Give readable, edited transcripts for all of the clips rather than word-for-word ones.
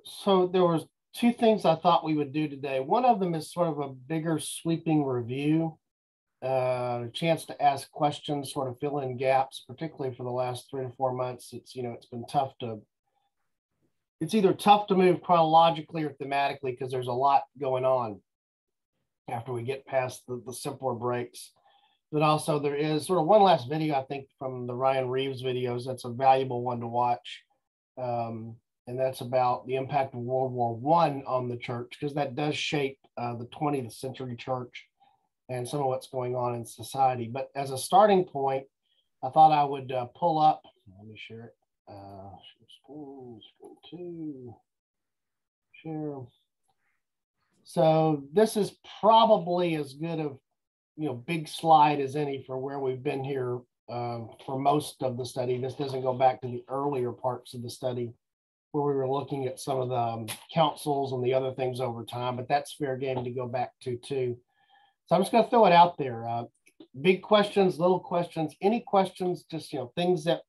So there was two things I thought we would do today. One of them is sort of a bigger sweeping review, a chance to ask questions, sort of fill in gaps, particularly for the last 3 to 4 months. It's been it's either tough to move chronologically or thematically because there's a lot going on after we get past the simpler breaks. But also there is sort of one last video, I think, from the Ryan Reeves videos. That's a valuable one to watch. And that's about the impact of World War I on the church, because that does shape the 20th century church and some of what's going on in society. But as a starting point, I thought I would pull up, let me share it. Screen two, share. So this is probably as good of, big slide as any for where we've been here for most of the study. This doesn't go back to the earlier parts of the study where we were looking at some of the councils and the other things over time, but that's fair game to go back to too. So I'm just going to throw it out there. Big questions, little questions, any questions, just, things that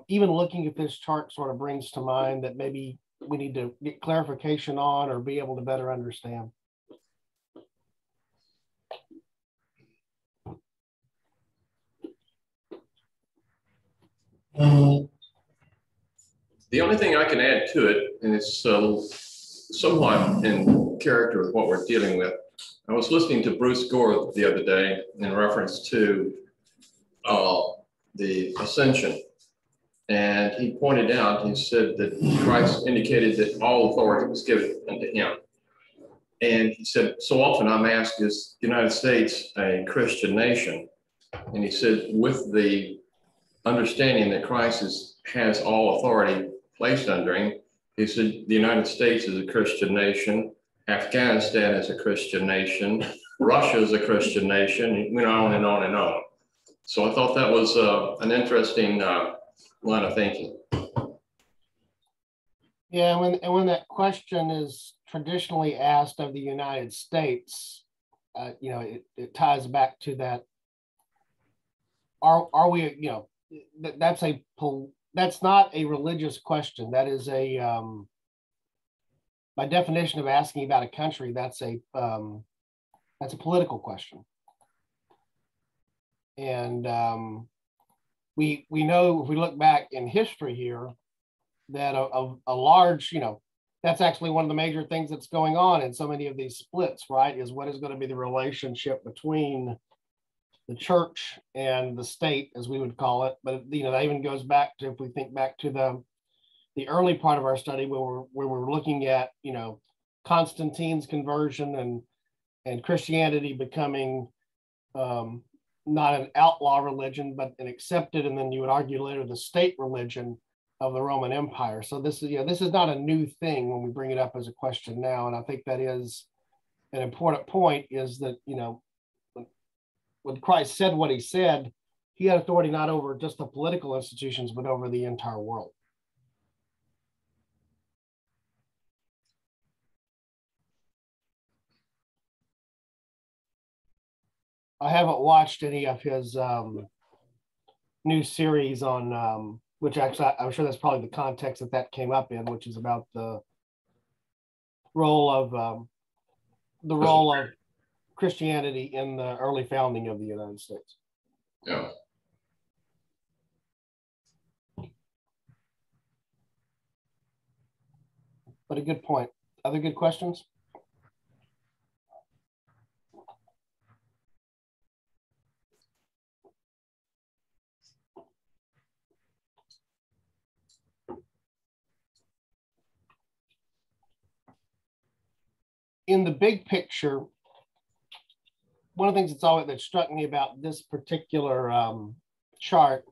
even looking at this chart sort of brings to mind that maybe we need to get clarification on or be able to better understand. The only thing I can add to it, and it's somewhat in character with what we're dealing with, I was listening to Bruce Gore the other day in reference to the ascension. And he pointed out, he said that Christ indicated that all authority was given unto him. And he said, so often I'm asked, is the United States a Christian nation? And he said, with the understanding that Christ has all authority placed under him, he said, the United States is a Christian nation, Afghanistan is a Christian nation, Russia is a Christian nation, and went on and on and on. So I thought that was an interesting line of thinking. Yeah, when that question is traditionally asked of the United States, it ties back to that. Are we, that's not a religious question. That is by definition of asking about a country, that's a political question. And we know, if we look back in history here, that a large, that's actually one of the major things that's going on in so many of these splits, right? Is what is going to be the relationship between the church and the state, as we would call it. But that even goes back to, if we think back to the early part of our study where we're looking at, Constantine's conversion and Christianity becoming not an outlaw religion, but an accepted, and then you would argue later, the state religion of the Roman Empire. So this is not a new thing when we bring it up as a question now. And I think that is an important point, is that, when Christ said what he said, he had authority not over just the political institutions, but over the entire world. I haven't watched any of his new series on, which actually, I'm sure that's probably the context that came up in, which is about the role of Christianity in the early founding of the United States. Yeah. But a good point. Other good questions? In the big picture, one of the things that struck me about this particular chart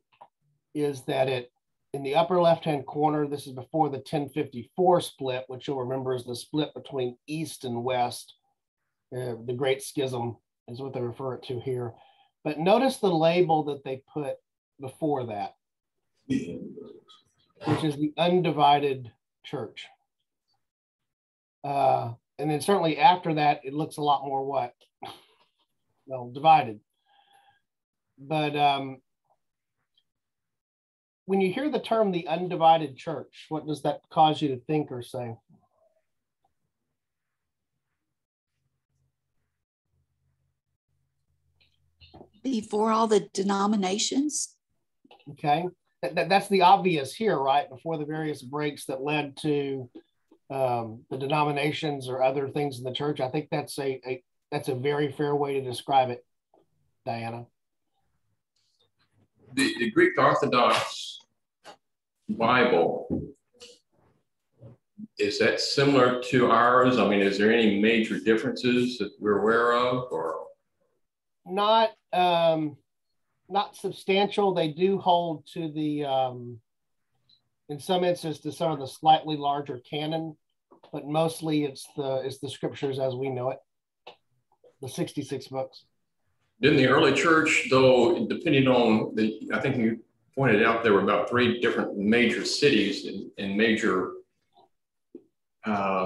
is that in the upper left-hand corner, this is before the 1054 split, which you'll remember is the split between East and West. The Great Schism is what they refer it to here. But notice the label that they put before that, which is the undivided church. And then certainly after that, it looks a lot more what? Well, divided. But when you hear the term the undivided church, what does that cause you to think or say? Before all the denominations. Okay, that's the obvious here, right? Before the various breaks that led to the denominations or other things in the church. I think that's a very fair way to describe it, Diana. The Greek Orthodox Bible, is that similar to ours? I mean, is there any major differences that we're aware of, or? Not substantial. They do hold to the, in some instances, to some of the slightly larger canon, but mostly it's the scriptures as we know it, the 66 books. In the early church, though, depending on I think you pointed out there were about 3 different major cities and major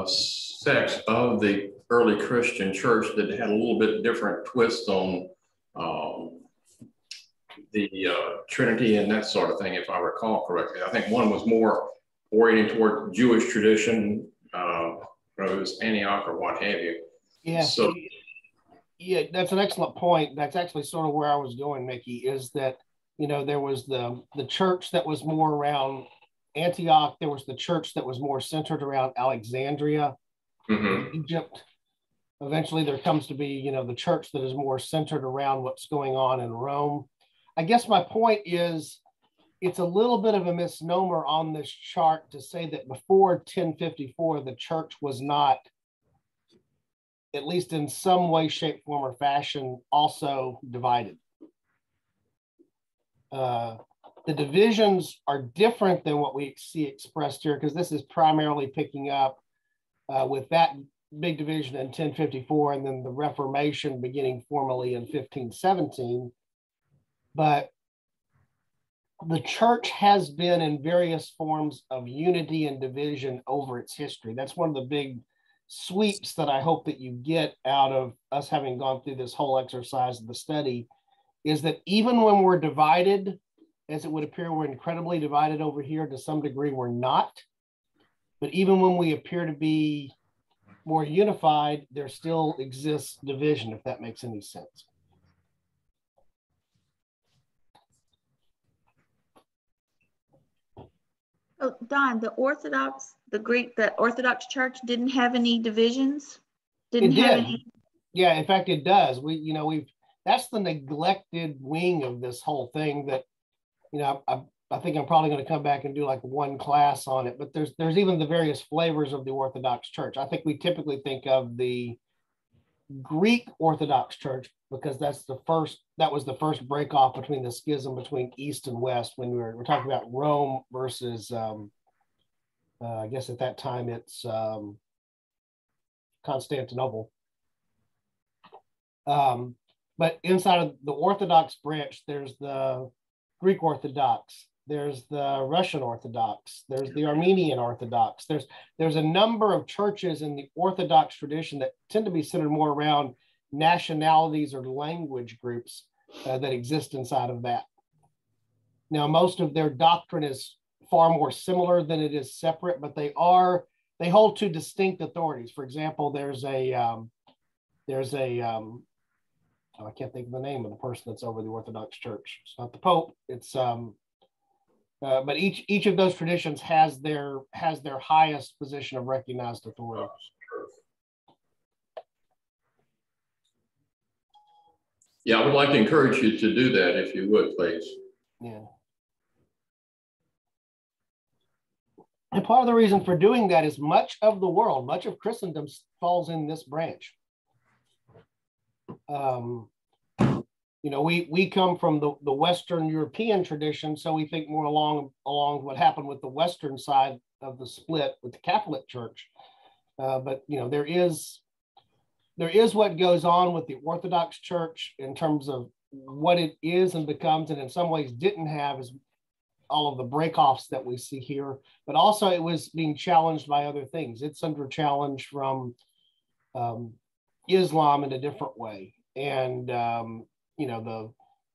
sects of the early Christian church that had a little bit different twist on the Trinity and that sort of thing, if I recall correctly. I think one was more oriented toward Jewish tradition, whether it was Antioch or what have you. Yeah. So, yeah, that's an excellent point. That's actually sort of where I was going, Mickey, is that, there was the church that was more around Antioch. There was the church that was more centered around Alexandria, Egypt. Eventually there comes to be, the church that is more centered around what's going on in Rome. I guess my point is it's a little bit of a misnomer on this chart to say that before 1054, the church was not, at least in some way, shape, form, or fashion, also divided. The divisions are different than what we see expressed here, because this is primarily picking up with that big division in 1054 and then the Reformation beginning formally in 1517. But the church has been in various forms of unity and division over its history. That's one of the big sweeps that I hope that you get out of us having gone through this whole exercise of the study, is that even when we're divided, as it would appear we're incredibly divided over here, to some degree we're not. But even when we appear to be more unified, there still exists division, if that makes any sense. Oh, Don, the Orthodox Church didn't have any divisions? It did. Yeah, in fact, it does. That's the neglected wing of this whole thing that, I think I'm probably going to come back and do like one class on it, but there's even the various flavors of the Orthodox Church. I think we typically think of the Greek Orthodox Church because that was the first break off between the schism between East and West, when we're talking about Rome versus, I guess at that time it's Constantinople. But inside of the Orthodox branch, there's the Greek Orthodox, there's the Russian Orthodox, there's the Armenian Orthodox. There's a number of churches in the Orthodox tradition that tend to be centered more around nationalities or language groups that exist inside of that. Now, most of their doctrine is far more similar than it is separate, but they hold two distinct authorities. For example, I can't think of the name of the person that's over the Orthodox Church. It's not the Pope. It's but each of those traditions has their highest position of recognized authority. Yeah, I would like to encourage you to do that if you would, please. Yeah. And part of the reason for doing that is much of the world, much of Christendom falls in this branch. We come from the Western European tradition, so we think more along what happened with the Western side of the split with the Catholic Church. But there is what goes on with the Orthodox Church in terms of what it is and becomes, and in some ways didn't have as all of the breakoffs that we see here, but also it was being challenged by other things. It's under challenge from Islam in a different way. And,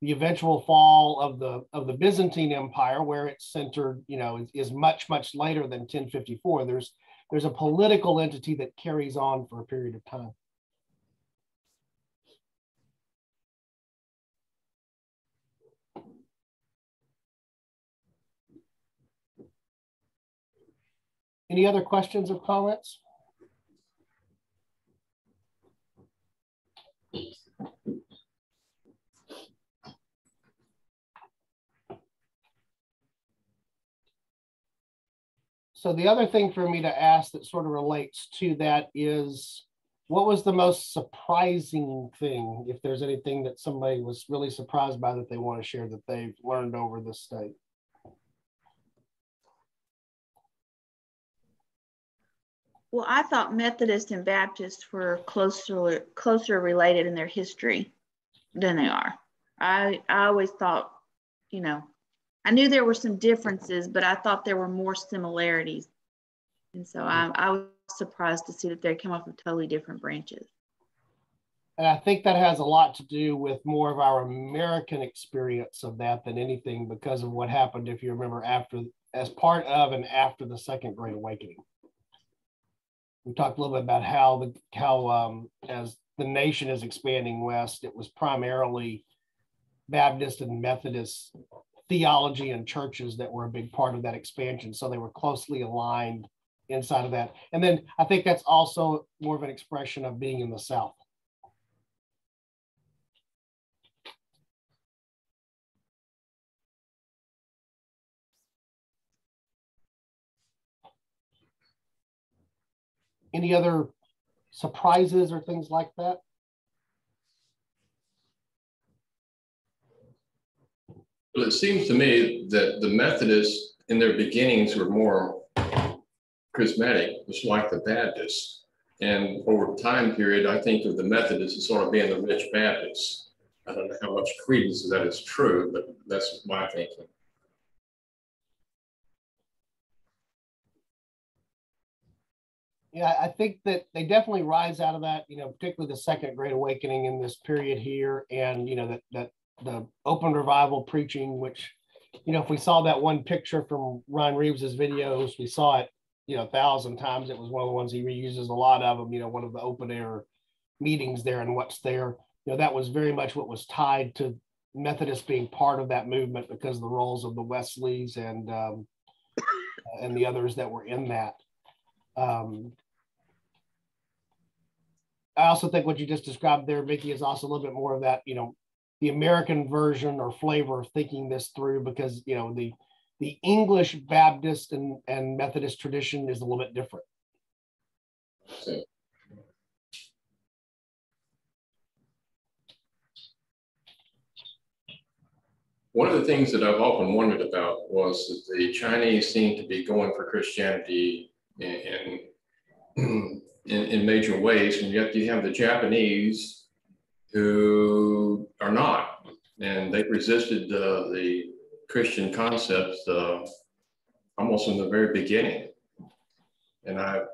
the eventual fall of the Byzantine Empire, where it's centered, is much later than 1054. There's a political entity that carries on for a period of time. Any other questions or comments? So the other thing for me to ask that sort of relates to that is, what was the most surprising thing, if there's anything that somebody was really surprised by that they want to share that they've learned over this state? Well, I thought Methodist and Baptist were closer related in their history than they are. I always thought, I knew there were some differences, but I thought there were more similarities. And so I was surprised to see that they come off of totally different branches. And I think that has a lot to do with more of our American experience of that than anything, because of what happened, if you remember, as part of and after the Second Great Awakening. We talked a little bit about how as the nation is expanding west, it was primarily Baptist and Methodist theology and churches that were a big part of that expansion. So they were closely aligned inside of that. And then I think that's also more of an expression of being in the South. Any other surprises or things like that? Well, it seems to me that the Methodists in their beginnings were more charismatic, just like the Baptists. And over time period, I think of the Methodists as sort of being the rich Baptists. I don't know how much credence that is true, but that's my thinking. Yeah, I think that they definitely rise out of that, particularly the Second Great Awakening in this period here. And, that the open revival preaching, which, if we saw that one picture from Ron Reeves's videos, we saw it, 1,000 times. It was one of the ones he reuses a lot of them, one of the open air meetings there and what's there. That was very much what was tied to Methodists being part of that movement because of the roles of the Wesleys and the others that were in that. I also think what you just described there, Vicki, is also a little bit more of that, the American version or flavor of thinking this through, because, the English Baptist and Methodist tradition is a little bit different. Okay. One of the things that I've often wondered about was that the Chinese seem to be going for Christianity in major ways, and yet you have the Japanese who are not, and they've resisted the Christian concepts almost in the very beginning. And I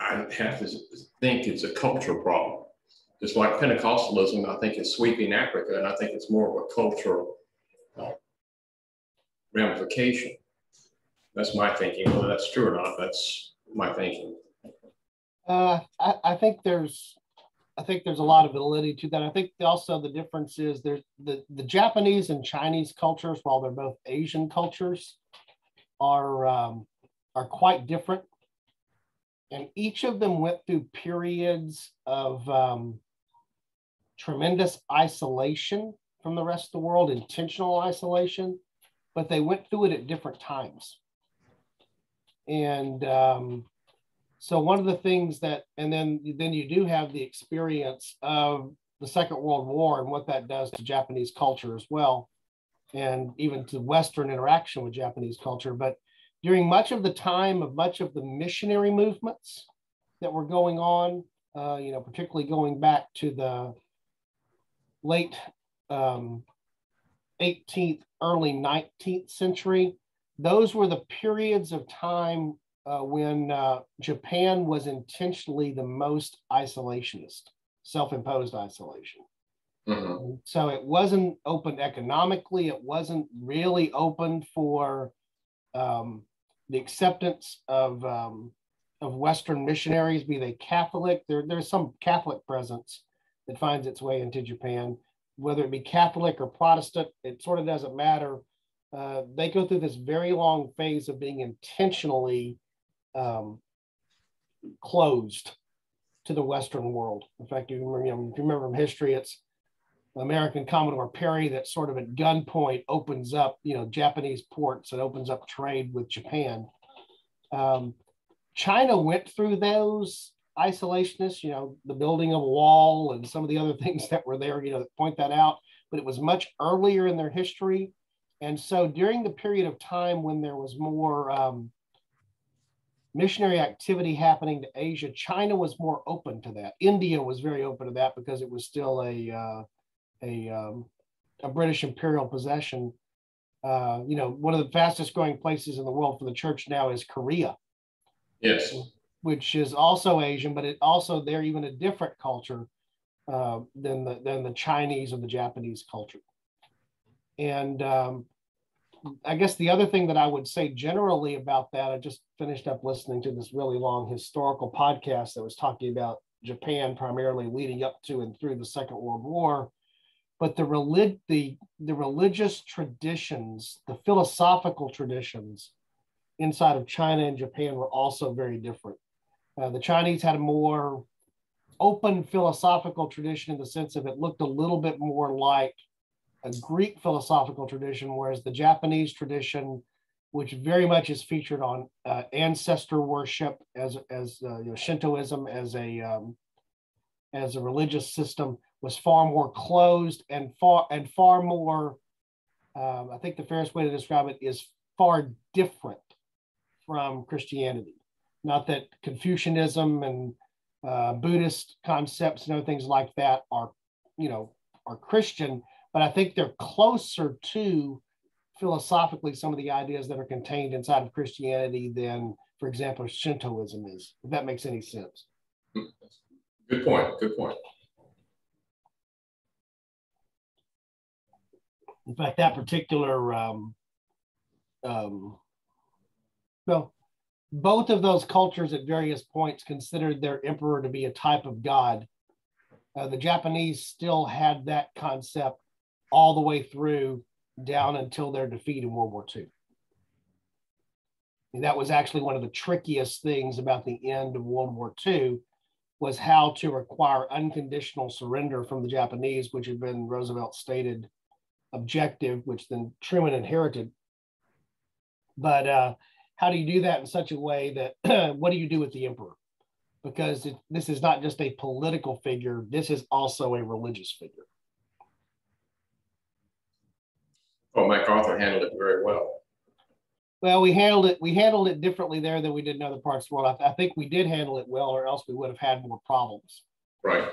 have to think it's a cultural problem. Just like Pentecostalism, I think it's sweeping Africa, and I think it's more of a cultural ramification. That's my thinking. Whether that's true or not, that's my thinking. I think there's a lot of validity to that. I think also the difference is there's the Japanese and Chinese cultures, while they're both Asian cultures, are quite different, and each of them went through periods of tremendous isolation from the rest of the world, intentional isolation, but they went through it at different times. And so one of the things that, and then you do have the experience of the Second World War and what that does to Japanese culture as well, and even to Western interaction with Japanese culture. But during much of the time of much of the missionary movements that were going on, particularly going back to the late 18th, early 19th century, those were the periods of time when Japan was intentionally the most isolationist, self-imposed isolation. So it wasn't open economically. It wasn't really open for the acceptance of Western missionaries, be they Catholic. There's some Catholic presence that finds its way into Japan, whether it be Catholic or Protestant, it sort of doesn't matter. They go through this very long phase of being intentionally closed to the Western world. In fact, if you remember from history, it's American Commodore Perry that sort of at gunpoint opens up, Japanese ports and opens up trade with Japan. China went through those isolationists, the building of a wall and some of the other things that were there, that point that out, but it was much earlier in their history. And so during the period of time when there was more missionary activity happening to Asia, China was more open to that. India was very open to that because it was still a British imperial possession. One of the fastest growing places in the world for the church now is Korea. Yes. Which is also Asian, but they're even a different culture than the Chinese or the Japanese culture. And I guess the other thing that I would say generally about that, I just finished up listening to this really long historical podcast that was talking about Japan primarily leading up to and through the Second World War. But the religious traditions, the philosophical traditions inside of China and Japan were also very different. The Chinese had a more open philosophical tradition in the sense of it looked a little bit more like a Greek philosophical tradition, whereas the Japanese tradition, which very much is featured on ancestor worship as Shintoism as a religious system, was far more closed and far more. I think the fairest way to describe it is far different from Christianity. Not that Confucianism and Buddhist concepts and other things like that are Christian, but I think they're closer to philosophically some of the ideas that are contained inside of Christianity than, for example, Shintoism is, if that makes any sense. Good point. Good point. In fact, that particular, both of those cultures at various points considered their emperor to be a type of God. The Japanese still had that concept all the way through down until their defeat in World War II. And that was actually one of the trickiest things about the end of World War II, was how to require unconditional surrender from the Japanese, which had been Roosevelt's stated objective, which then Truman inherited. But how do you do that in such a way that, what do you do with the emperor? Because this is not just a political figure, this is also a religious figure. Oh, MacArthur handled it very well. Well, we handled it differently there than we did in other parts of the world. I think we did handle it well, or else we would have had more problems. Right.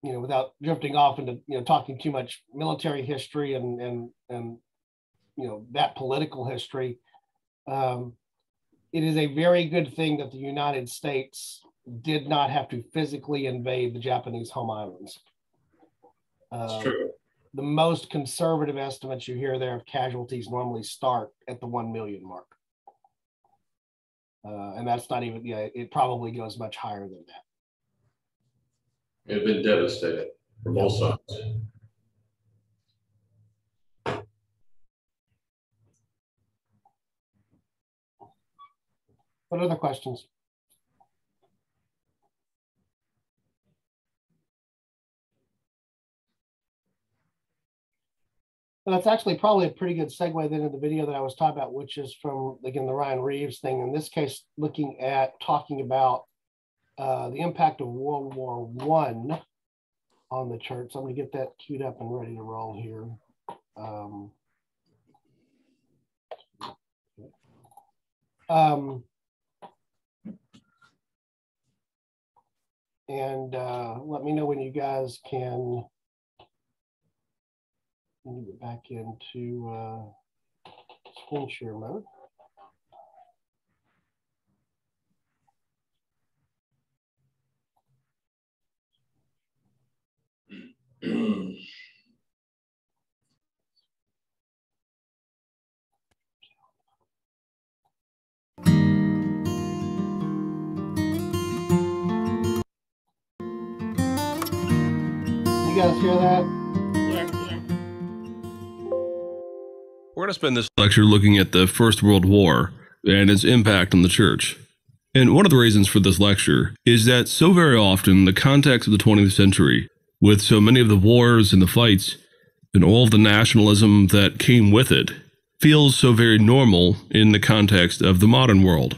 Without drifting off into talking too much military history and that political history. It is a very good thing that the United States did not have to physically invade the Japanese home islands. That's true. The most conservative estimates you hear there of casualties normally start at the 1 million mark. And that's not even, it probably goes much higher than that. It had been devastating for both sides. What other questions? Well, that's actually probably a pretty good segue then to the video that I was talking about, which is from, again, the Ryan Reeves thing. In this case, talking about the impact of World War I on the church. So I'm going to get that queued up and ready to roll here. Let me know when you guys can. Let me get back into screen share mode. You guys hear that? We're going to spend this lecture looking at the First World War and its impact on the church. And one of the reasons for this lecture is that so very often the context of the 20th century, with so many of the wars and the fights and all of the nationalism that came with it, feels so very normal in the context of the modern world.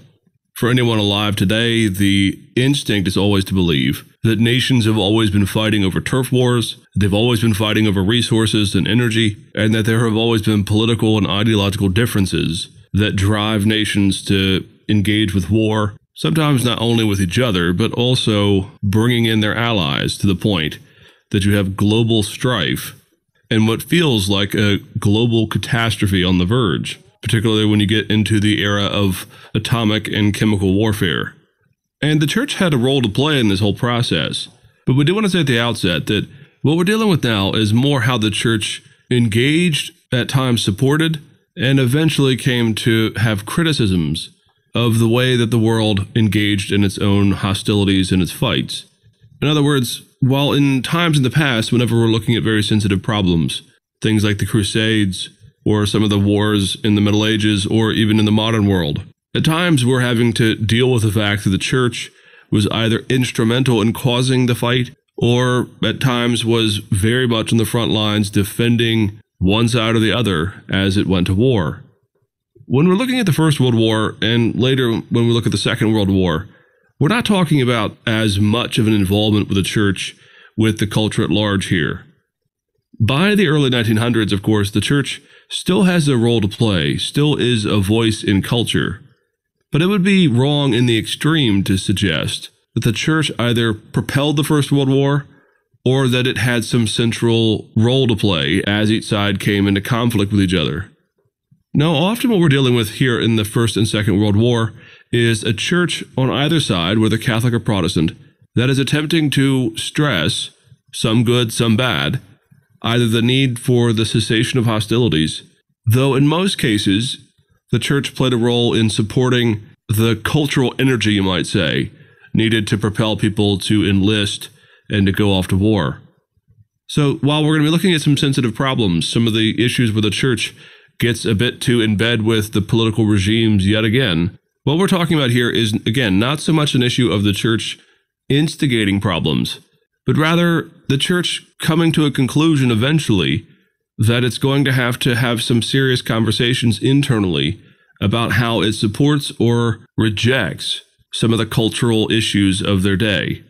For anyone alive today, the instinct is always to believe that nations have always been fighting over turf wars, they've always been fighting over resources and energy, and that there have always been political and ideological differences that drive nations to engage with war, sometimes not only with each other, but also bringing in their allies to the point that you have global strife and what feels like a global catastrophe on the verge, particularly when you get into the era of atomic and chemical warfare. And the church had a role to play in this whole process. But we do want to say at the outset that what we're dealing with now is more how the church engaged, at times supported, and eventually came to have criticisms of the way that the world engaged in its own hostilities and its fights. In other words, while in times in the past, whenever we're looking at very sensitive problems, things like the Crusades, or some of the wars in the Middle Ages, or even in the modern world, at times we're having to deal with the fact that the church was either instrumental in causing the fight, or at times was very much on the front lines defending one side or the other as it went to war. When we're looking at the First World War, and later when we look at the Second World War, we're not talking about as much of an involvement with the church with the culture at large here. By the early 1900s, of course, the church still has a role to play, still is a voice in culture. But it would be wrong in the extreme to suggest that the church either propelled the First World War or that it had some central role to play as each side came into conflict with each other. No, often what we're dealing with here in the First and Second World War is a church on either side, whether Catholic or Protestant, that is attempting to stress, some good, some bad, either the need for the cessation of hostilities, though in most cases, the church played a role in supporting the cultural energy, you might say, needed to propel people to enlist and to go off to war. So while we're going to be looking at some sensitive problems, some of the issues where the church gets a bit too in bed with the political regimes yet again, what we're talking about here is, again, not so much an issue of the church instigating problems, but rather the church coming to a conclusion eventually that it's going to have some serious conversations internally about how it supports or rejects some of the cultural issues of their day.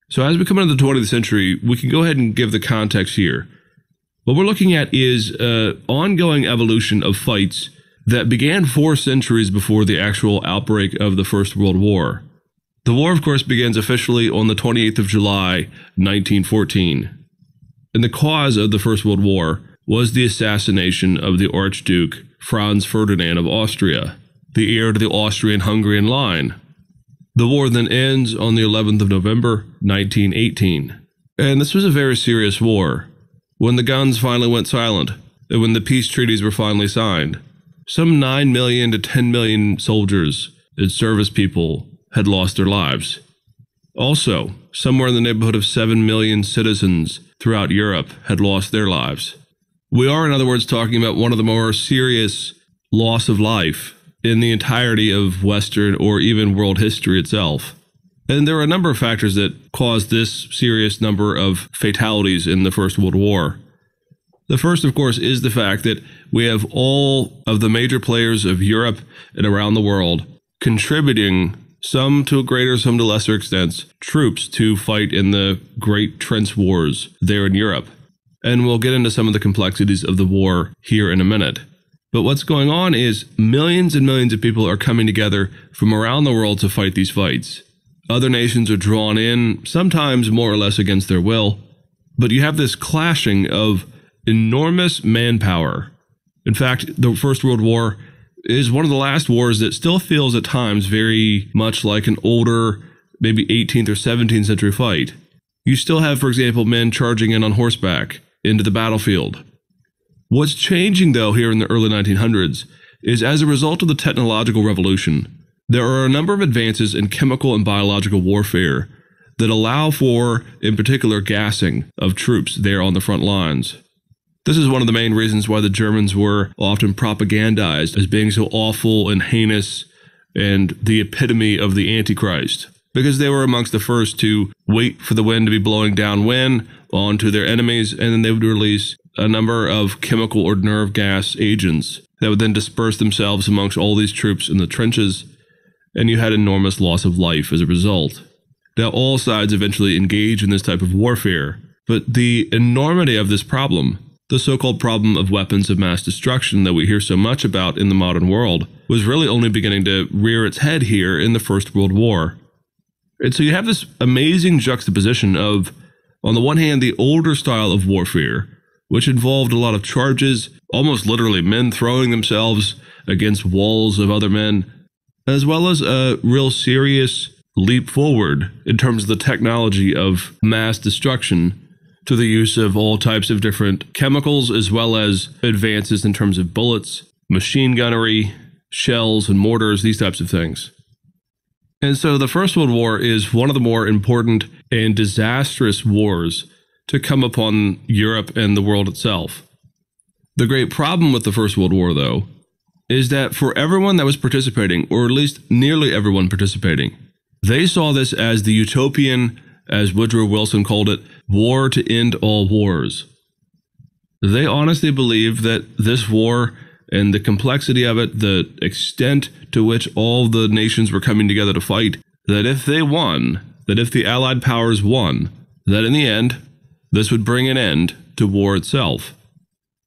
So as we come into the 20th century, we can go ahead and give the context here. What we're looking at is an ongoing evolution of fights that began 4 centuries before the actual outbreak of the First World War. The war, of course, begins officially on the 28th of July, 1914. And the cause of the First World War was the assassination of the Archduke Franz Ferdinand of Austria, the heir to the Austrian-Hungarian line. The war then ends on the 11th of November, 1918. And this was a very serious war. When the guns finally went silent, and when the peace treaties were finally signed, some 9 million to 10 million soldiers and service people had lost their lives. Also, somewhere in the neighborhood of 7 million citizens throughout Europe had lost their lives. We are, in other words, talking about one of the more serious loss of life in the entirety of Western or even world history itself. And there are a number of factors that caused this serious number of fatalities in the First World War. The first, of course, is the fact that we have all of the major players of Europe and around the world contributing, some to a greater, some to lesser extents, troops to fight in the great trench wars there in Europe. And we'll get into some of the complexities of the war here in a minute. But what's going on is millions and millions of people are coming together from around the world to fight these fights. Other nations are drawn in, sometimes more or less against their will, but you have this clashing of enormous manpower. In fact, the First World War is one of the last wars that still feels at times very much like an older, maybe 18th or 17th century fight. You still have, for example, men charging in on horseback into the battlefield. What's changing, though, here in the early 1900s is as a result of the technological revolution, there are a number of advances in chemical and biological warfare that allow for, in particular, gassing of troops there on the front lines. This is one of the main reasons why the Germans were often propagandized as being so awful and heinous and the epitome of the Antichrist, because they were amongst the first to wait for the wind to be blowing downwind onto their enemies, and then they would release a number of chemical or nerve gas agents that would then disperse themselves amongst all these troops in the trenches, and you had enormous loss of life as a result. Now, all sides eventually engage in this type of warfare, but the enormity of this problem, the so-called problem of weapons of mass destruction that we hear so much about in the modern world, was really only beginning to rear its head here in the First World War. And so you have this amazing juxtaposition of, on the one hand, the older style of warfare, which involved a lot of charges, almost literally men throwing themselves against walls of other men, as well as a real serious leap forward in terms of the technology of mass destruction to the use of all types of different chemicals, as well as advances in terms of bullets, machine gunnery, shells and mortars, these types of things. And so the First World War is one of the more important and disastrous wars to come upon Europe and the world itself. The great problem with the First World War, though, is that for everyone that was participating, or at least nearly everyone participating, they saw this as the utopian, as Woodrow Wilson called it, war to end all wars. They honestly believed that this war and the complexity of it, the extent to which all the nations were coming together to fight, that if they won, that if the Allied powers won, that in the end, this would bring an end to war itself.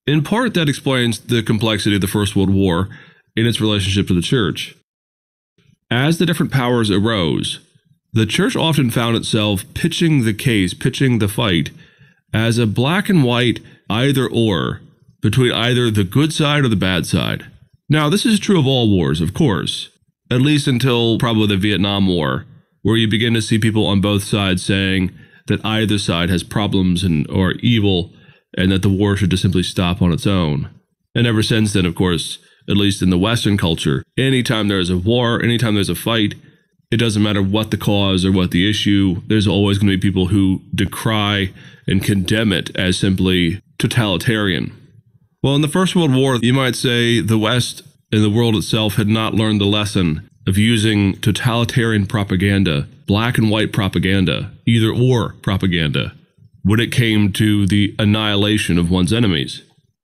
In part, that explains the complexity of the First World War in its relationship to the Church. As the different powers arose, the Church often found itself pitching the case, pitching the fight, as a black and white either-or, between either the good side or the bad side. Now, this is true of all wars, of course, at least until probably the Vietnam War, where you begin to see people on both sides saying that either side has problems and or evil, and that the war should just simply stop on its own. And ever since then, of course, at least in the Western culture, anytime there is a war, anytime there's a fight, it doesn't matter what the cause or what the issue, there's always going to be people who decry and condemn it as simply totalitarian. Well, in the First World War, you might say the West and the world itself had not learned the lesson of using totalitarian propaganda, black and white propaganda, either or propaganda, when it came to the annihilation of one's enemies.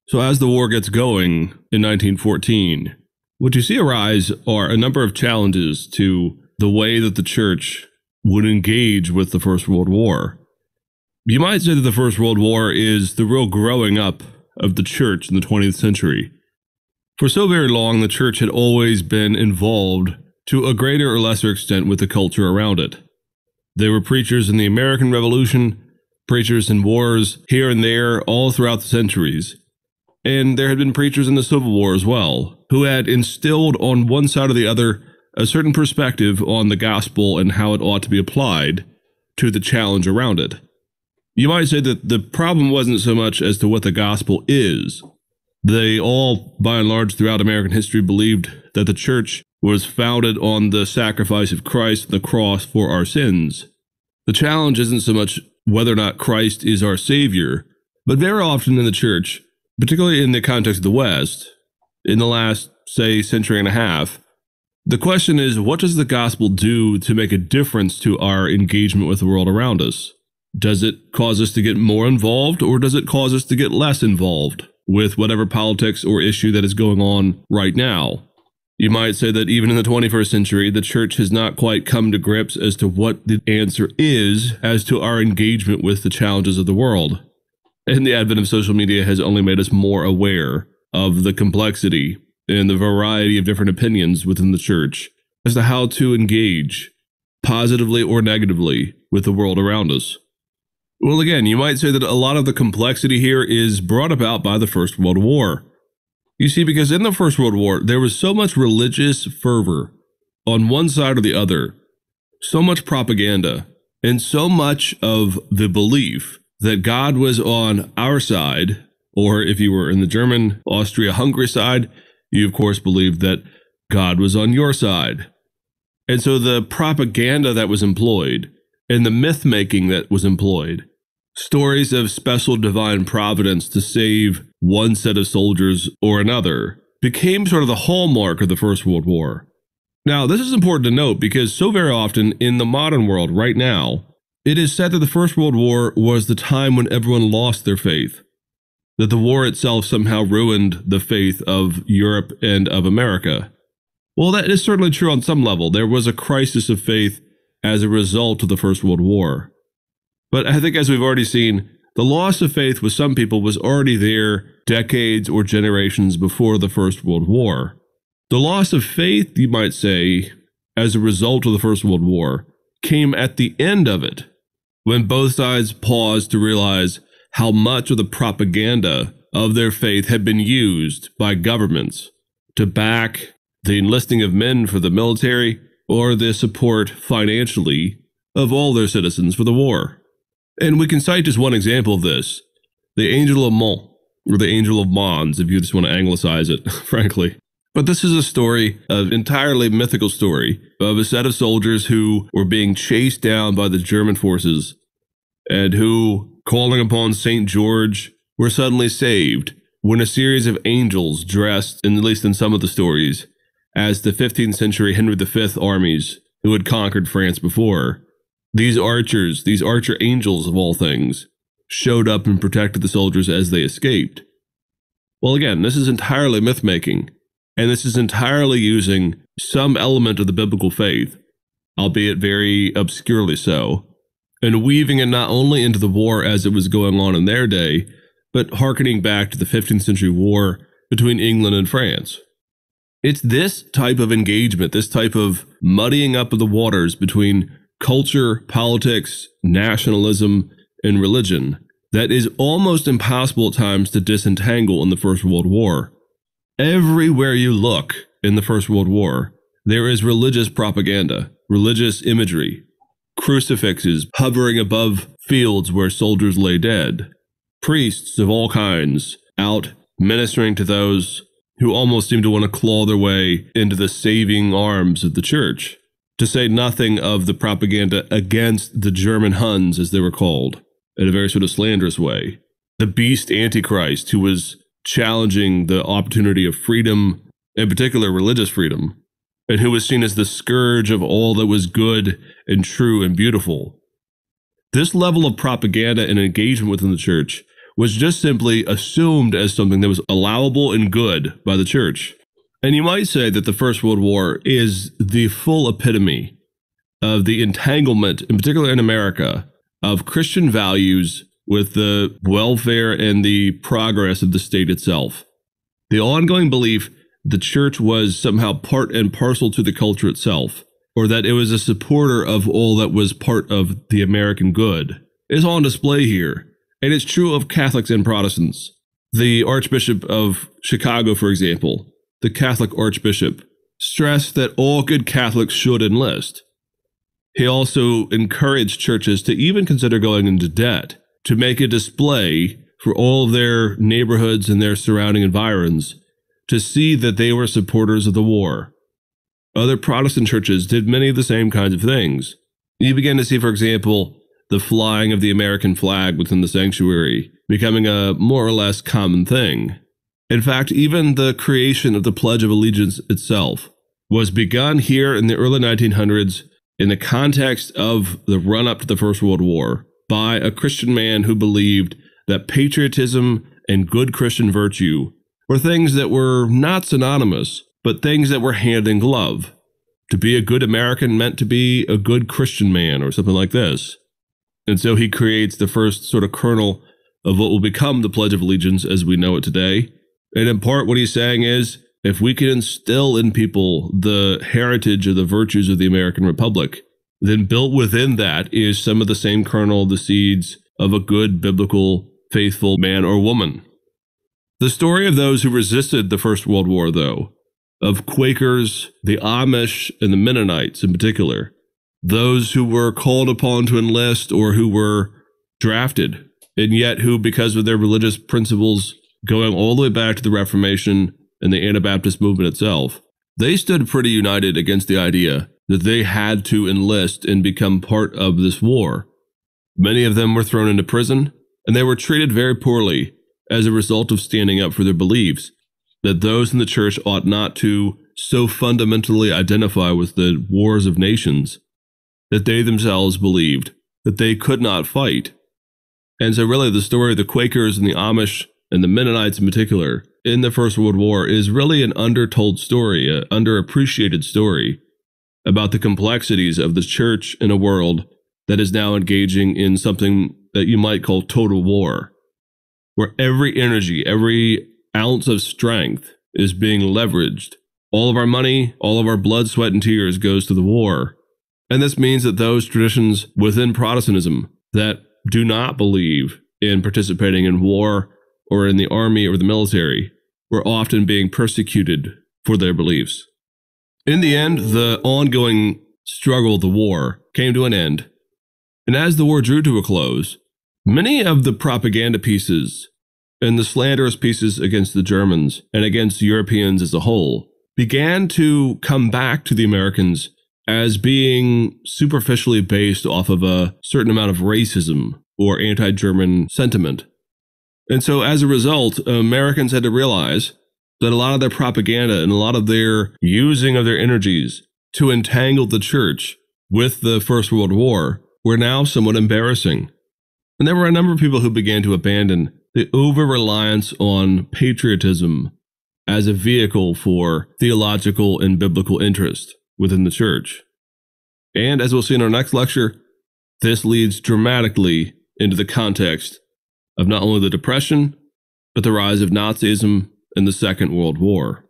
So as the war gets going in 1914, what you see arise are a number of challenges to the way that the Church would engage with the First World War. You might say that the First World War is the real growing up of the Church in the 20th century. For so very long, the Church had always been involved to a greater or lesser extent with the culture around it. There were preachers in the American Revolution, preachers in wars here and there all throughout the centuries, and there had been preachers in the Civil War as well, who had instilled on one side or the other a certain perspective on the gospel and how it ought to be applied to the challenge around it. You might say that the problem wasn't so much as to what the gospel is. They all, by and large, throughout American history, believed that the Church was founded on the sacrifice of Christ on the cross for our sins. The challenge isn't so much whether or not Christ is our Savior, but very often in the Church, particularly in the context of the West, in the last, say, century and a half, the question is, what does the gospel do to make a difference to our engagement with the world around us? Does it cause us to get more involved, or does it cause us to get less involved with whatever politics or issue that is going on right now? You might say that even in the 21st century, the Church has not quite come to grips as to what the answer is as to our engagement with the challenges of the world. And the advent of social media has only made us more aware of the complexity and the variety of different opinions within the Church as to how to engage, positively or negatively, with the world around us. Well, again, you might say that a lot of the complexity here is brought about by the First World War. You see, because in the First World War, there was so much religious fervor on one side or the other, so much propaganda, And so much of the belief that God was on our side, or if you were in the German, Austria-Hungary side, you of course believed that God was on your side. And so the propaganda that was employed and the myth-making that was employed, stories of special divine providence to save one set of soldiers or another, became sort of the hallmark of the First World War. Now, this is important to note because so very often in the modern world right now, it is said that the First World War was the time when everyone lost their faith, that the war itself somehow ruined the faith of Europe and of America. Well, that is certainly true on some level. There was a crisis of faith as a result of the First World War. But I think as we've already seen, the loss of faith with some people was already there decades or generations before the First World War. The loss of faith, you might say, as a result of the First World War, came at the end of it, when both sides paused to realize how much of the propaganda of their faith had been used by governments to back the enlisting of men for the military or the support financially of all their citizens for the war. And we can cite just one example of this, the Angel of Mull, or the Angel of Mons, if you just want to anglicize it, frankly. But this is a story, an entirely mythical story, of a set of soldiers who were being chased down by the German forces and who, calling upon St. George, were suddenly saved when a series of angels dressed, at least in some of the stories, as the 15th century Henry V armies who had conquered France before. These archers, these archer angels of all things, showed up and protected the soldiers as they escaped. Well, again, this is entirely myth-making, and this is entirely using some element of the biblical faith, albeit very obscurely so, and weaving it not only into the war as it was going on in their day, but hearkening back to the 15th century war between England and France. It's this type of engagement, this type of muddying up of the waters between culture, politics, nationalism, and religion that is almost impossible at times to disentangle in the First World War. Everywhere you look in the First World War, there is religious propaganda, religious imagery, crucifixes hovering above fields where soldiers lay dead, priests of all kinds out ministering to those who almost seem to want to claw their way into the saving arms of the church, to say nothing of the propaganda against the German Huns, as they were called, in a very sort of slanderous way. The beast Antichrist, who was challenging the opportunity of freedom, in particular religious freedom, and who was seen as the scourge of all that was good and true and beautiful. This level of propaganda and engagement within the church was just simply assumed as something that was allowable and good by the church. And you might say that the First World War is the full epitome of the entanglement, in particular in America, of Christian values with the welfare and the progress of the state itself. The ongoing belief the church was somehow part and parcel to the culture itself, or that it was a supporter of all that was part of the American good, is on display here. And it's true of Catholics and Protestants. The Archbishop of Chicago, for example, the Catholic Archbishop, stressed that all good Catholics should enlist. He also encouraged churches to even consider going into debt to make a display for all of their neighborhoods and their surrounding environs to see that they were supporters of the war. Other Protestant churches did many of the same kinds of things. You begin to see, for example, the flying of the American flag within the sanctuary becoming a more or less common thing. In fact, even the creation of the Pledge of Allegiance itself was begun here in the early 1900s in the context of the run-up to the First World War by a Christian man who believed that patriotism and good Christian virtue were things that were not synonymous, but things that were hand in glove. To be a good American meant to be a good Christian man or something like this. And so he creates the first sort of kernel of what will become the Pledge of Allegiance as we know it today. And in part, what he's saying is, if we can instill in people the heritage of the virtues of the American Republic, then built within that is some of the same kernel, the seeds of a good, biblical, faithful man or woman. The story of those who resisted the First World War, though, of Quakers, the Amish, and the Mennonites in particular, those who were called upon to enlist or who were drafted, and yet who, because of their religious principles going all the way back to the Reformation and the Anabaptist movement itself, they stood pretty united against the idea that they had to enlist and become part of this war. Many of them were thrown into prison, and they were treated very poorly as a result of standing up for their beliefs, that those in the church ought not to so fundamentally identify with the wars of nations that they themselves believed that they could not fight. And so really the story of the Quakers and the Amish and the Mennonites in particular in the First World War is really an undertold story, an underappreciated story about the complexities of the church in a world that is now engaging in something that you might call total war, where every energy, every ounce of strength is being leveraged. All of our money, all of our blood, sweat, and tears goes to the war. And this means that those traditions within Protestantism that do not believe in participating in war or in the army or the military were often being persecuted for their beliefs. In the end, the ongoing struggle of the war came to an end. And as the war drew to a close, many of the propaganda pieces and the slanderous pieces against the Germans and against Europeans as a whole began to come back to the Americans as being superficially based off of a certain amount of racism or anti-German sentiment. And so as a result, Americans had to realize that a lot of their propaganda and a lot of their using of their energies to entangle the church with the First World War were now somewhat embarrassing. And there were a number of people who began to abandon the over-reliance on patriotism as a vehicle for theological and biblical interest within the church. And as we'll see in our next lecture, this leads dramatically into the context of not only the Depression, but the rise of Nazism and the Second World War.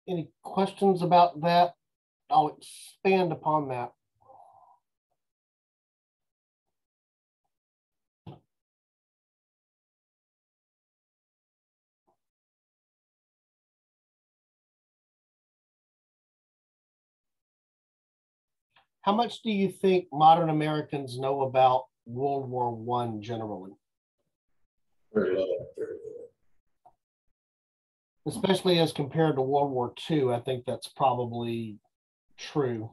Any questions about that? I'll expand upon that. How much do you think modern Americans know about World War I generally? Very little. Especially as compared to World War II, I think that's probably true.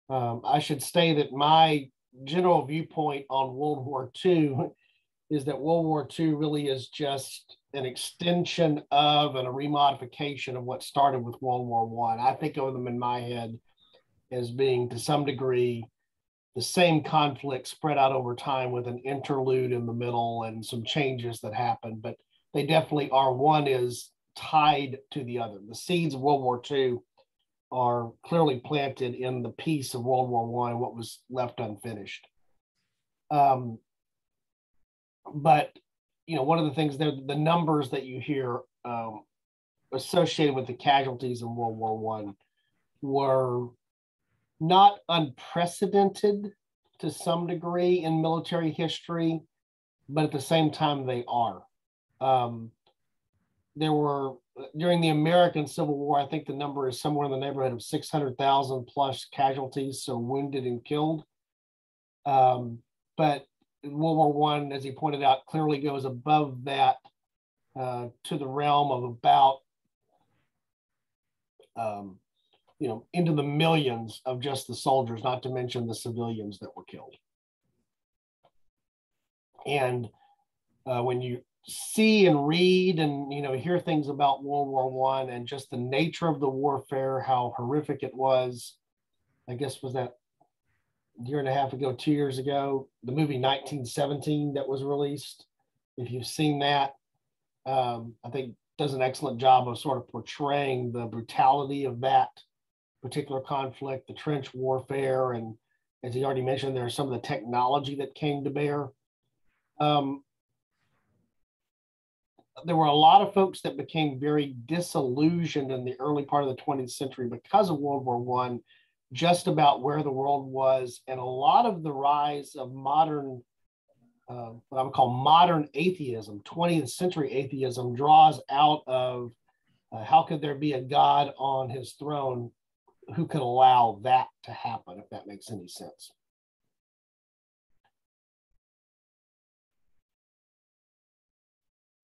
I should say that my general viewpoint on World War II is that World War II really is just an extension of and a remodification of what started with World War I. I think of them in my head as being, to some degree, the same conflict spread out over time with an interlude in the middle and some changes that happen, but they definitely are. One is tied to the other. The seeds of World War II are clearly planted in the piece of World War I, what was left unfinished. But, you know, one of the things there, the numbers that you hear associated with the casualties in World War I were not unprecedented to some degree in military history, but at the same time they are. There were, during the American Civil War, I think the number is somewhere in the neighborhood of 600,000 plus casualties, so wounded and killed. But World War I, as he pointed out, clearly goes above that to the realm of about into the millions of just the soldiers, not to mention the civilians that were killed. And when you see and read and hear things about World War I and just the nature of the warfare, how horrific it was, I guess was that a year and a half ago, 2 years ago, the movie 1917 that was released. If you've seen that, I think does an excellent job of sort of portraying the brutality of that particular conflict, the trench warfare, and as he already mentioned, there's some of the technology that came to bear. There were a lot of folks that became very disillusioned in the early part of the 20th century because of World War I, just about where the world was. And a lot of the rise of modern, what I would call modern atheism, 20th century atheism, draws out of how could there be a God on his throne who could allow that to happen, if that makes any sense.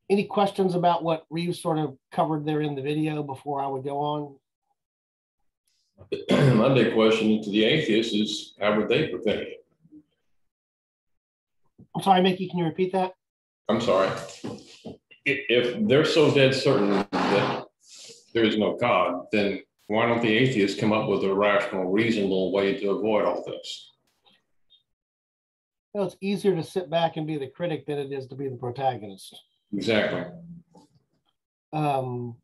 Any questions about what Reeves sort of covered there in the video before I would go on? My big question to the atheists is, how would they prevent it? I'm sorry, Mickey, can you repeat that? I'm sorry. If they're so dead certain that there is no God, then why don't the atheists come up with a rational, reasonable way to avoid all this? Well, it's easier to sit back and be the critic than it is to be the protagonist. Exactly. And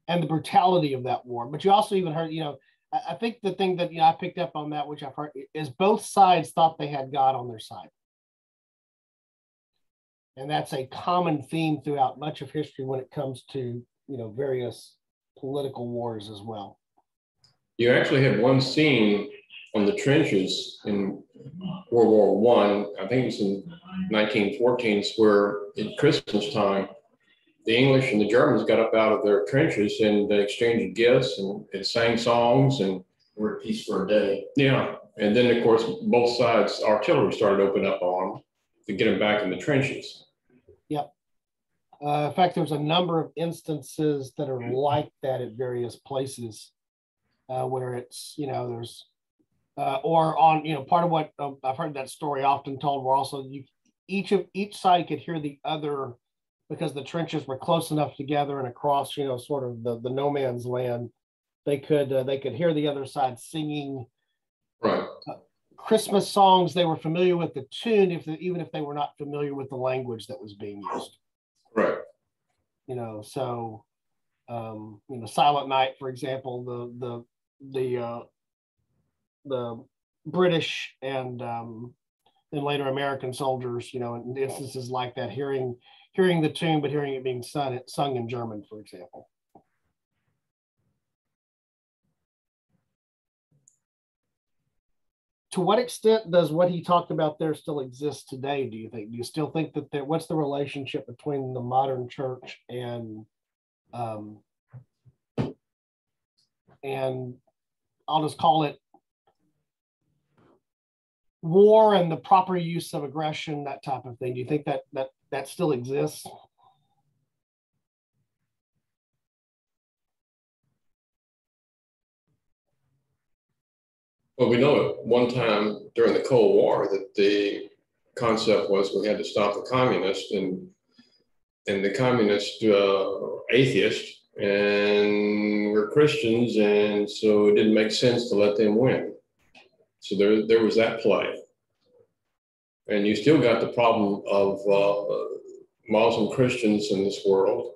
the brutality of that war. But you also even heard, I think the thing that I picked up on that, which I've heard, is both sides thought they had God on their side. And that's a common theme throughout much of history when it comes to, various political wars as well. You actually had one scene on the trenches in World War I think it was in 1914, where at Christmas time, the English and the Germans got up out of their trenches and they exchanged gifts and sang songs and we're at peace for a day. yeah. And then of course, both sides, artillery started opening up on them to get them back in the trenches. Yep. In fact, there's a number of instances that are like that at various places where it's, there's, or on, part of what I've heard that story often told where also each side could hear the other because the trenches were close enough together and across, sort of the no man's land. They could hear the other side singing right. Christmas songs. They were familiar with the tune, even if they were not familiar with the language that was being used. Right. So, Silent Night, for example, the British and later American soldiers, in instances like that, hearing the tune, but hearing it being sung in German, for example. To what extent does what he talked about there still exist today, do you think? Do you still think that what's the relationship between the modern church and I'll just call it war and the proper use of aggression, that type of thing? Do you think that still exists? Well, we know at one time during the Cold War that the concept was we had to stop the communists, and the communists atheists and were Christians, and so it didn't make sense to let them win. So there was that play. And you still got the problem of Muslim Christians in this world.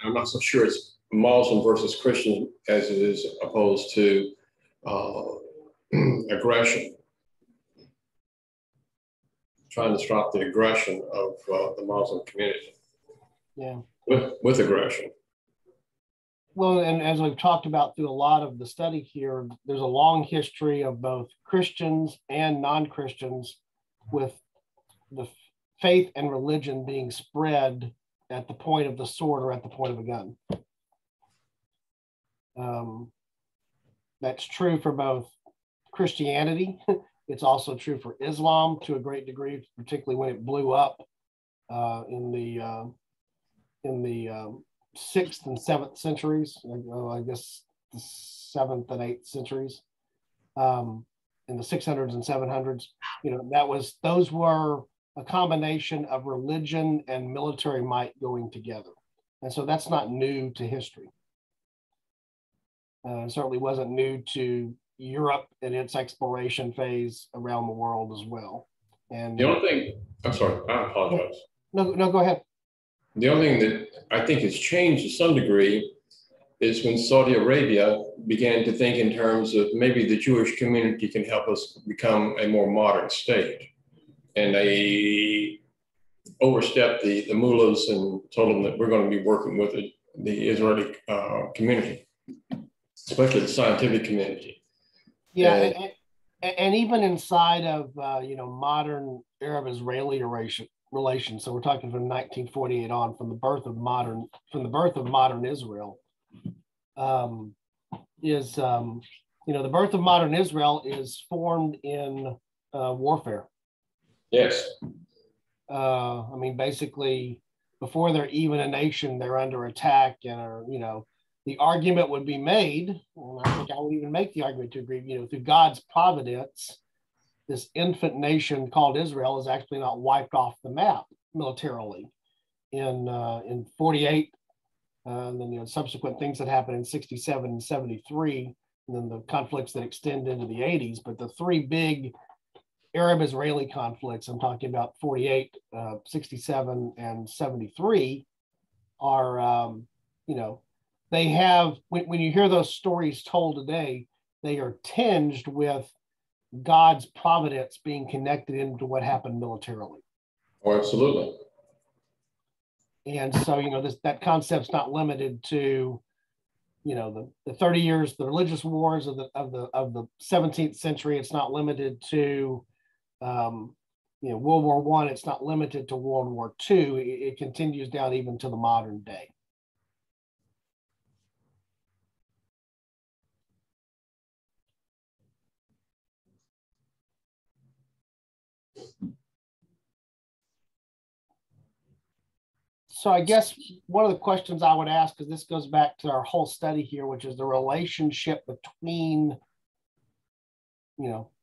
I'm not so sure it's Muslim versus Christian as it is opposed to aggression. Trying to stop the aggression of the Muslim community. Yeah. With aggression. Well, and as we've talked about through a lot of the study here, there's a long history of both Christians and non-Christians with the faith and religion being spread at the point of the sword or at the point of a gun. That's true for both Christianity. It's also true for Islam to a great degree, particularly when it blew up in the 6th and 7th centuries. I guess the 7th and 8th centuries, in the 600s and 700s. Those were a combination of religion and military might going together, and so that's not new to history. Certainly wasn't new to Europe in its exploration phase around the world as well. And the only thing, I'm sorry, I apologize. No, go ahead. The only thing that I think has changed to some degree is when Saudi Arabia began to think in terms of maybe the Jewish community can help us become a more modern state. And they overstepped the mullahs and told them that we're going to be working with the Israeli community, especially the scientific community. Yeah, and even inside of modern Arab-Israeli relations. So we're talking from 1948 on, from the birth of modern Israel. The birth of modern Israel is formed in warfare. Yes. Basically, before they're even a nation, they're under attack, and the argument would be made, and I think I would even make the argument to agree, through God's providence, this infant nation called Israel is actually not wiped off the map militarily in 48, and then subsequent things that happened in 67 and 73, and then the conflicts that extend into the 80s. But the three big Arab-Israeli conflicts, I'm talking about 48, 67, and 73, are, they have, when you hear those stories told today, they are tinged with God's providence being connected into what happened militarily. Oh, absolutely. And so, that concept's not limited to, the 30 years, the religious wars of the 17th century. It's not limited to, World War I. It's not limited to World War II. It continues down even to the modern day. So I guess one of the questions I would ask, because this goes back to our whole study here, which is the relationship between,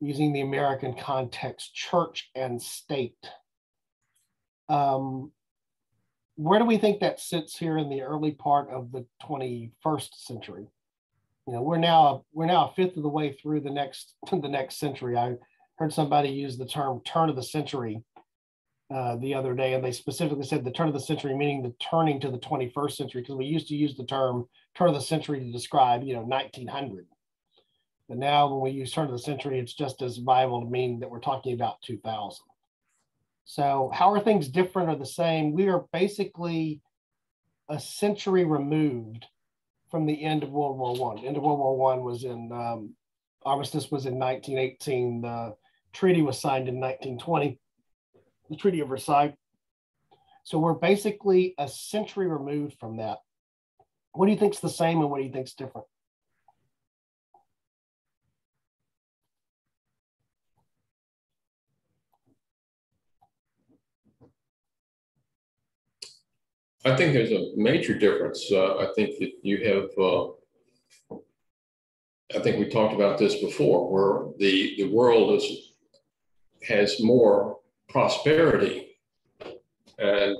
using the American context, church and state. Where do we think that sits here in the early part of the 21st century? We're now a fifth of the way through the next century. I heard somebody use the term turn of the century the other day, and they specifically said the turn of the century, meaning the turning to the 21st century, because we used to use the term turn of the century to describe 1900. But now when we use turn of the century, it's just as viable to mean that we're talking about 2000. So how are things different or the same? We are basically a century removed from the end of World War I. End of World War I was in, armistice was in 1918. The treaty was signed in 1920, the Treaty of Versailles. So we're basically a century removed from that. What do you think's the same and what do you think's different? I think there's a major difference. I think that you have, I think we talked about this before, where the world has more prosperity, and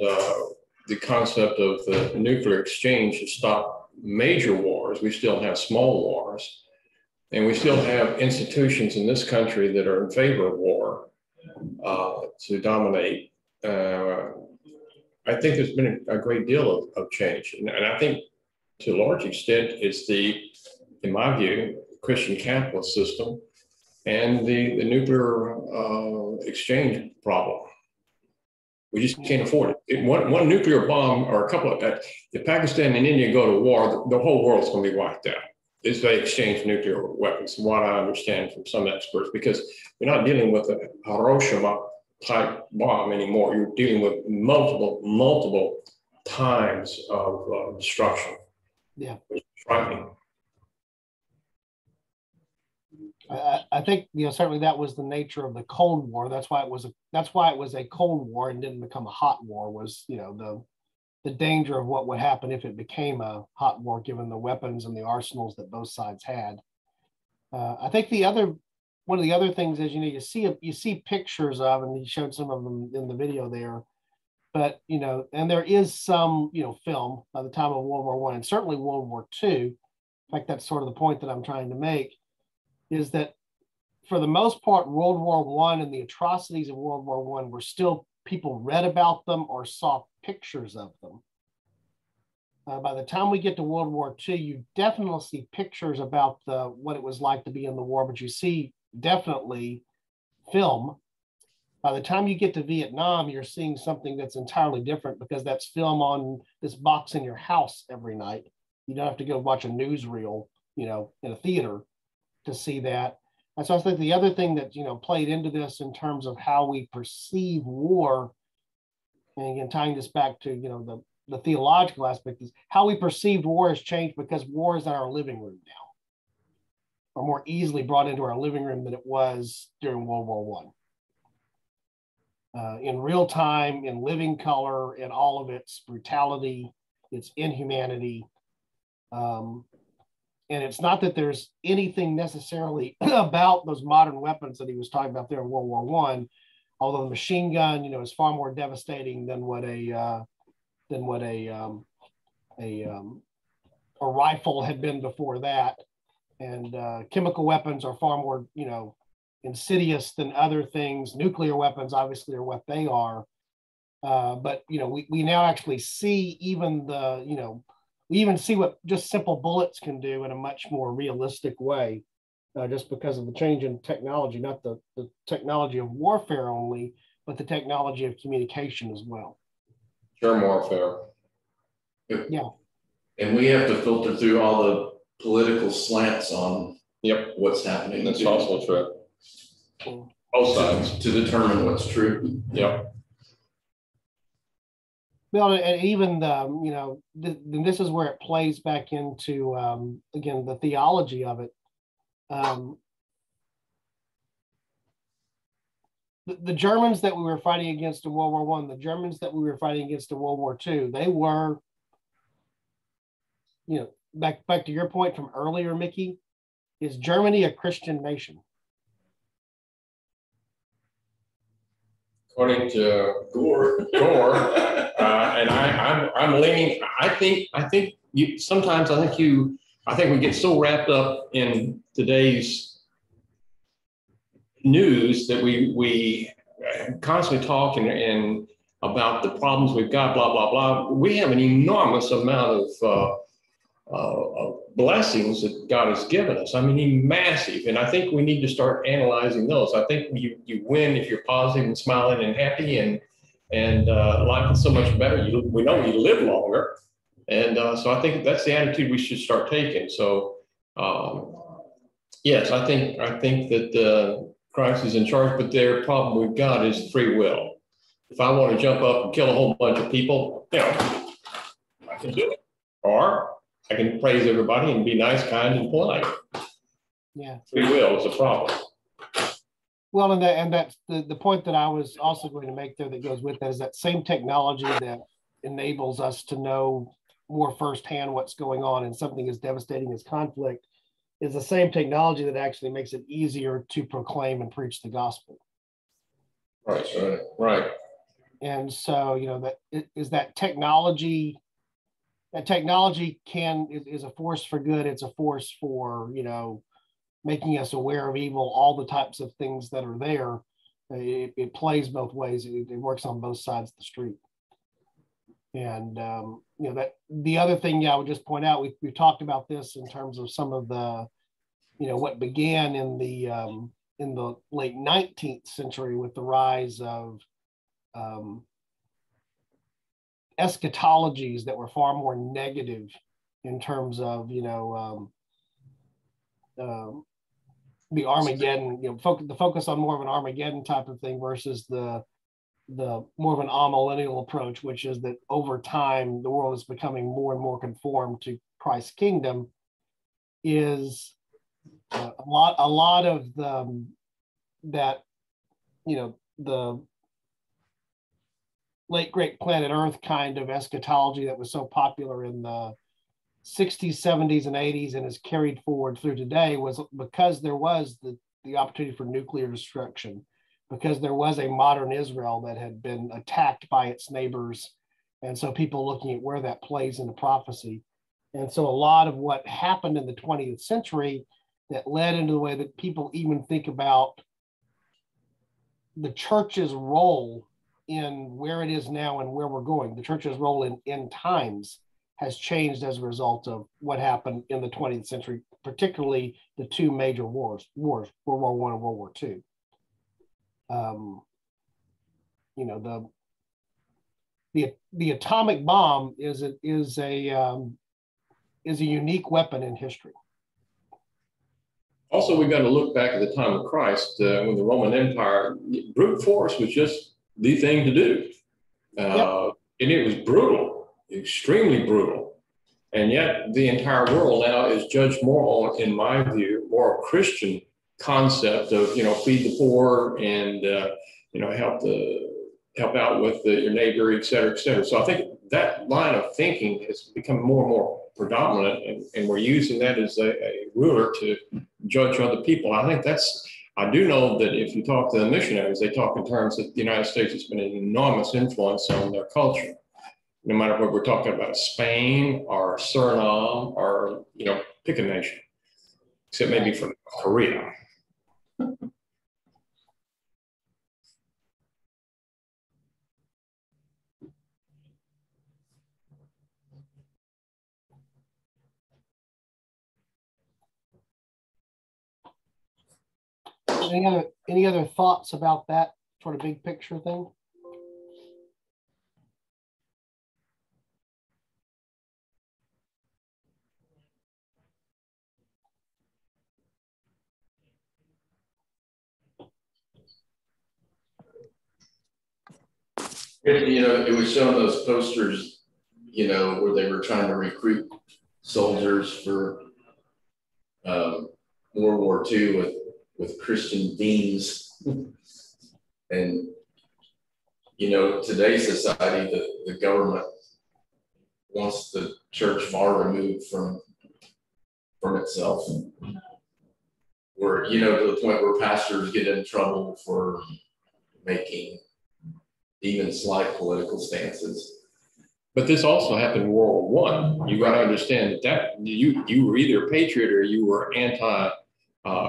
the concept of the nuclear exchange has stopped major wars. We still have small wars, and we still have institutions in this country that are in favor of war to dominate. I think there's been a great deal of change. And I think to a large extent, it's in my view, Christian capitalist system and the nuclear exchange problem. We just can't afford it. One nuclear bomb or a couple of, if Pakistan and India go to war, the whole world's going to be wiped out if they exchange nuclear weapons, from what I understand from some experts, because you're not dealing with a Hiroshima type bomb anymore. You're dealing with multiple times of destruction. Yeah. Which is frightening. I think certainly that was the nature of the Cold War. That's why it was a Cold War and didn't become a hot war. Was the danger of what would happen if it became a hot war, given the weapons and the arsenals that both sides had. I think one of the other things is, you see pictures of, and he showed some of them in the video there, but, and there is some, film by the time of World War I and certainly World War II. In fact, that's sort of the point that I'm trying to make, is that for the most part, World War I and the atrocities of World War I were still, people read about them or saw pictures of them. By the time we get to World War II, you definitely see pictures about what it was like to be in the war, but you see definitely film. By the time you get to Vietnam, you're seeing something that's entirely different because that's film on this box in your house every night. You don't have to go watch a newsreel, you know, in a theater to see that. And so I think the other thing that, you know, played into this in terms of how we perceive war, and again, tying this back to, you know, the theological aspect, is how we perceived war has changed because war is in our living room now, or more easily brought into our living room than it was during World War One. In real time, in living color, in all of its brutality, its inhumanity. And it's not that there's anything necessarily about those modern weapons that he was talking about there in World War One, although the machine gun, you know, is far more devastating than what a rifle had been before that. And chemical weapons are far more, you know, insidious than other things. Nuclear weapons obviously are what they are. But, you know, we now actually see even we even see what just simple bullets can do in a much more realistic way, just because of the change in technology, not the technology of warfare only, but the technology of communication as well. Germ warfare. Yeah. And we have to filter through all the political slants on what's happening. That's also true. Both sides. To determine what's true. Yep. Well, and even you know, this is where it plays back into again the theology of it. The Germans that we were fighting against in World War One, the Germans that we were fighting against in World War Two, they were, you know, back to your point from earlier, Mickey, is Germany a Christian nation? According to Gore, and I'm leaning. I think you sometimes. I think we get so wrapped up in today's news that we constantly talk and about the problems we've got. Blah blah blah. We have an enormous amount of blessings that God has given us. I mean, he's massive. And I think we need to start analyzing those. I think you win if you're positive and smiling and happy and life is so much better. We know you live longer. And so I think that's the attitude we should start taking. So yes, I think that Christ is in charge, but their problem we've got is free will. If I want to jump up and kill a whole bunch of people, you know, I can do it. Or I can praise everybody and be nice, kind, and polite. Yeah. Free will is a problem. Well, and that's the point that I was also going to make there that goes with that is that same technology that enables us to know more firsthand what's going on in something as devastating as conflict is the same technology that actually makes it easier to proclaim and preach the gospel. Right. And so, you know, that technology. That technology is a force for good. It's a force for, you know, making us aware of evil, all the types of things that are there. It plays both ways. It works on both sides of the street. And, you know, that the other thing I would just point out, we've talked about this in terms of some of the, you know, what began in the late 19th century with the rise of eschatologies that were far more negative in terms of, you know, the Armageddon, you know, the focus on more of an Armageddon type of thing versus the more of an amillennial approach, which is that over time the world is becoming more and more conformed to Christ's kingdom, is a lot of that, you know, the late great planet Earth kind of eschatology that was so popular in the 60s, 70s, and 80s and is carried forward through today was because there was the opportunity for nuclear destruction, because there was a modern Israel that had been attacked by its neighbors. And so people looking at where that plays into prophecy. And so a lot of what happened in the 20th century that led into the way that people even think about the church's role in where it is now and where we're going. The church's role in end times has changed as a result of what happened in the 20th century, particularly the two major wars, World War I and World War II. you know, the atomic bomb is a unique weapon in history. Also, we got to look back at the time of Christ when the Roman Empire, brute force was just the thing to do. And it was brutal, extremely brutal. And yet the entire world now is judged more on, in my view, more a Christian concept of, you know, feed the poor and, you know, help out with your neighbor, et cetera, et cetera. So I think that line of thinking has become more and more predominant, and we're using that as a ruler to judge other people. I think I do know that if you talk to the missionaries, they talk in terms that the United States has been an enormous influence on their culture. No matter what we're talking about, Spain or Suriname or, you know, pick a nation, except maybe from Korea. Any other thoughts about that sort of big picture thing? You know, it was showing those posters, you know, where they were trying to recruit soldiers for World War II with Christian themes. And, you know, today's society, the government wants the church far removed from itself. Where, you know, to the point where pastors get in trouble for making even slight political stances. But this also happened in World War I. You got to understand that you were either a patriot or you were anti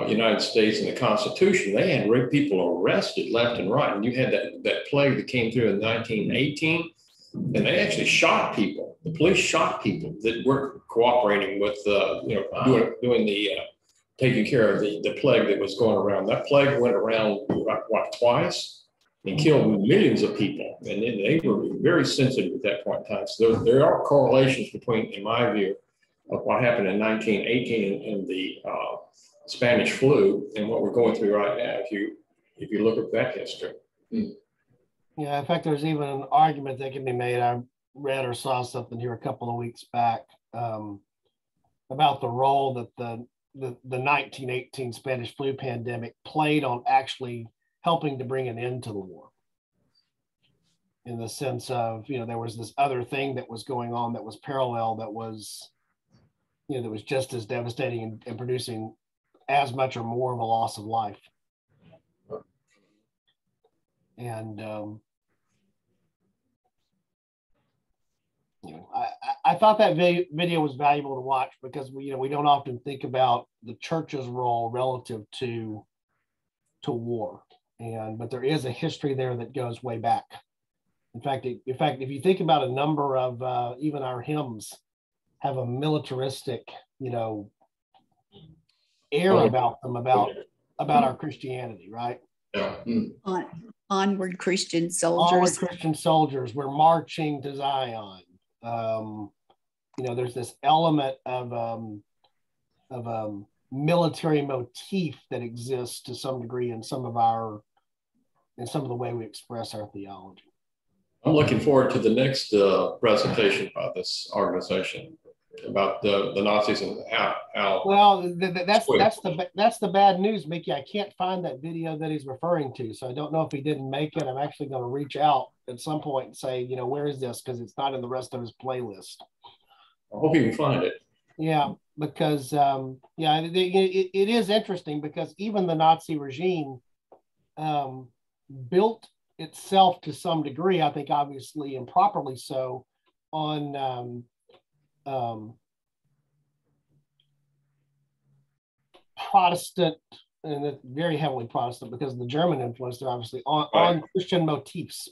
United States and the Constitution. They had people arrested left and right, and you had that plague that came through in 1918, and they actually shot people. The police shot people that weren't cooperating with you know, doing the taking care of the plague that was going around. That plague went around what, twice? And killed millions of people, and they were very sensitive at that point in time. So there are correlations between, in my view, of what happened in 1918 in the Spanish flu and what we're going through right now. If you look at that history. Yeah, in fact, there's even an argument that can be made. I read or saw something here a couple of weeks back about the role that the 1918 Spanish flu pandemic played on actually helping to bring an end to the war, in the sense of, you know, there was this other thing that was going on that was parallel, that was, you know, that was just as devastating and producing as much or more of a loss of life. And you know, I thought that video was valuable to watch because we don't often think about the church's role relative to war. But there is a history there that goes way back. In fact, if you think about a number of even our hymns have a militaristic, you know, air about them, about our Christianity, right? Yeah. Onward Christian soldiers. Onward Christian soldiers. We're marching to Zion. You know, there's this element of military motif that exists to some degree in some of the way we express our theology. I'm looking forward to the next presentation by this organization about the Nazis and how. Well, that's the bad news, Mickey. I can't find that video that he's referring to, so I don't know if he didn't make it. I'm actually going to reach out at some point and say, you know, where is this? Because it's not in the rest of his playlist. I hope you can find it. Yeah, because yeah, it is interesting because even the Nazi regime built itself to some degree, I think obviously improperly so, on Protestant, and it's very heavily Protestant because of the German influence there, obviously, on Christian motifs.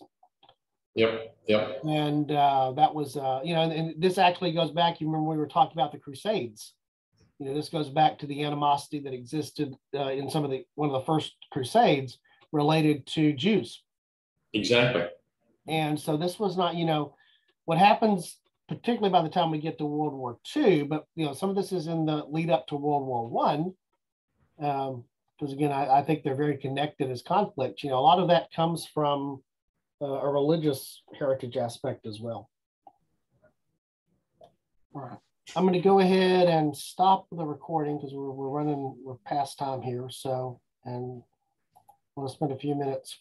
Yep. And that was, you know, and this actually goes back, you remember we were talking about the Crusades. You know, this goes back to the animosity that existed in one of the first Crusades related to Jews. Exactly. And so this was not, what happens, particularly by the time we get to World War II, but some of this is in the lead up to World War One. Because again, I think they're very connected as conflict. A lot of that comes from a religious heritage aspect as well. All right, I'm going to go ahead and stop the recording because we're past time here. So, and I want to spend a few minutes with